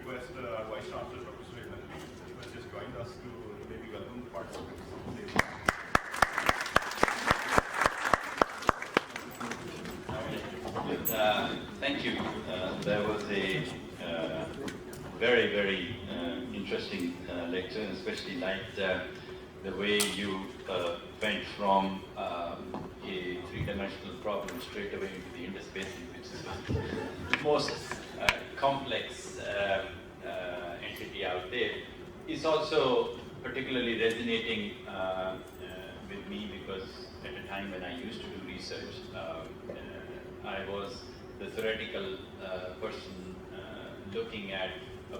request our Vice Chancellor, Dr. Suresh, who has just joined us to maybe welcome participants. Thank you. There was a very, very interesting lecture, and especially liked the way you went from a three-dimensional problem straight away into the Indus Basin, which is the most complex entity out there. It's also particularly resonating with me because at a time when I used to do research, I was the theoretical person looking at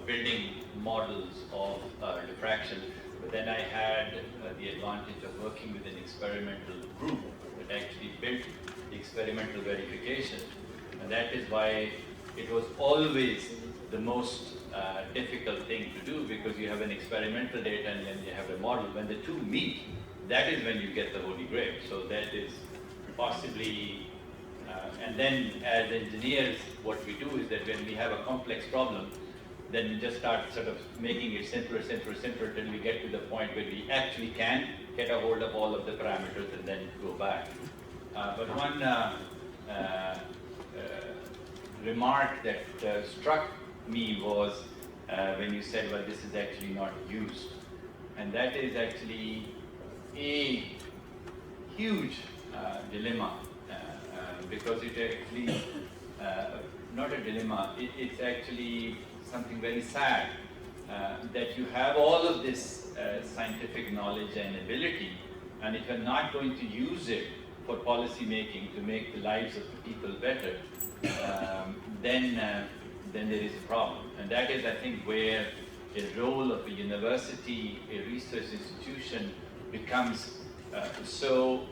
building models of diffraction, but then I had the advantage of working with an experimental group that actually built the experimental verification, and that is why it was always the most difficult thing to do, because you have an experimental data and then you have a model. When the two meet, that is when you get the holy grail. So that is possibly and then as engineers, what we do is that when we have a complex problem, then we just start sort of making it simpler, simpler, simpler, till we get to the point where we actually can get a hold of all of the parameters and then go back. But one remark that struck me was when you said, well, this is actually not used. And that is actually a huge dilemma. Because it actually, not a dilemma, it's actually something very sad that you have all of this scientific knowledge and ability, and if you're not going to use it for policy making to make the lives of the people better, then there is a problem. And that is, I think, where the role of a university, a research institution, becomes so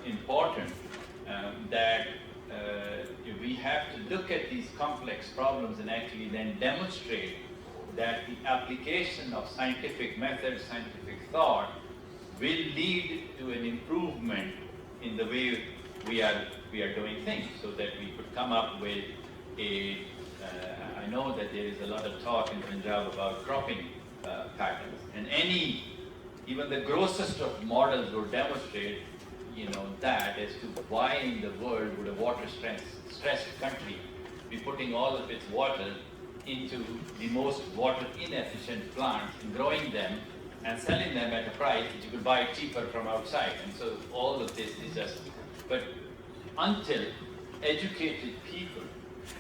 important. That we have to look at these complex problems and actually then demonstrate that the application of scientific methods, scientific thought, will lead to an improvement in the way we are doing things, so that we could come up with a. I know that there is a lot of talk in Punjab about cropping patterns, and even the grossest of models will demonstrate that as to why in the world would a water-stressed country be putting all of its water into the most water-inefficient plants and growing them and selling them at a price that you could buy cheaper from outside. And so all of this is just, but until educated people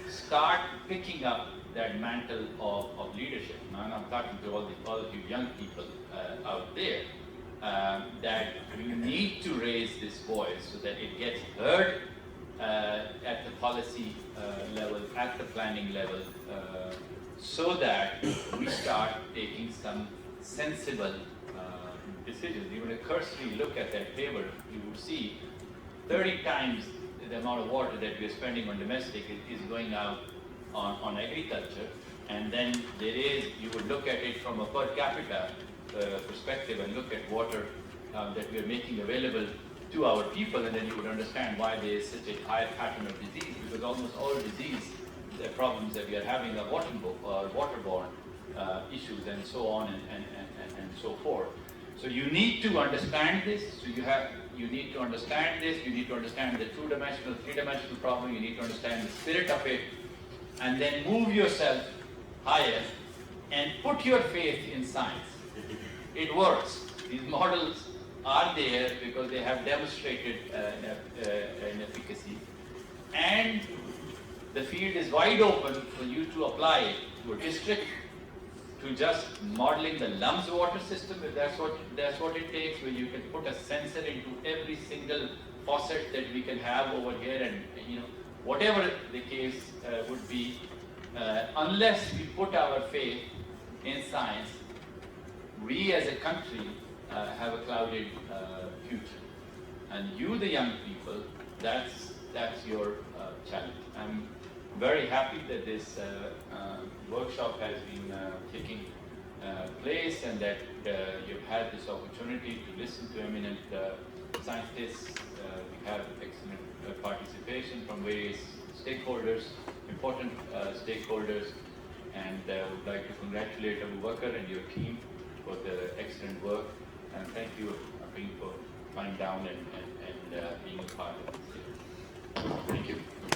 start picking up that mantle of leadership, now I'm talking to all of you young people out there, that you need to raise this voice so that it gets heard at the policy level, at the planning level, so that we start taking some sensible decisions. Even a cursory look at that table, you will see 30 times the amount of water that we are spending on domestic is going out on agriculture, and then you would look at it from a per capita perspective and look at water that we are making available to our people, and then you would understand why there is such a high pattern of disease, because almost all disease problems that we are having are waterborne issues, and so on and so forth. So you need to understand this. So you need to understand this. You need to understand the two-dimensional, three-dimensional problem. You need to understand the spirit of it, and then move yourself higher and put your faith in science. It works. These models are there because they have demonstrated an efficacy, and the field is wide open for you to apply it to a district, to just modeling the LUMS water system, if that's what it takes, where you can put a sensor into every single faucet that we can have over here, and whatever the case would be, unless we put our faith in science, we as a country have a clouded future. And you, the young people, that's your challenge. I'm very happy that this workshop has been taking place, and that you've had this opportunity to listen to eminent scientists. We have excellent participation from various stakeholders, important stakeholders, And would like to congratulate Abu Bakr and your team for the excellent work. And thank you, Afin, for coming down and being a part of this. Thank you.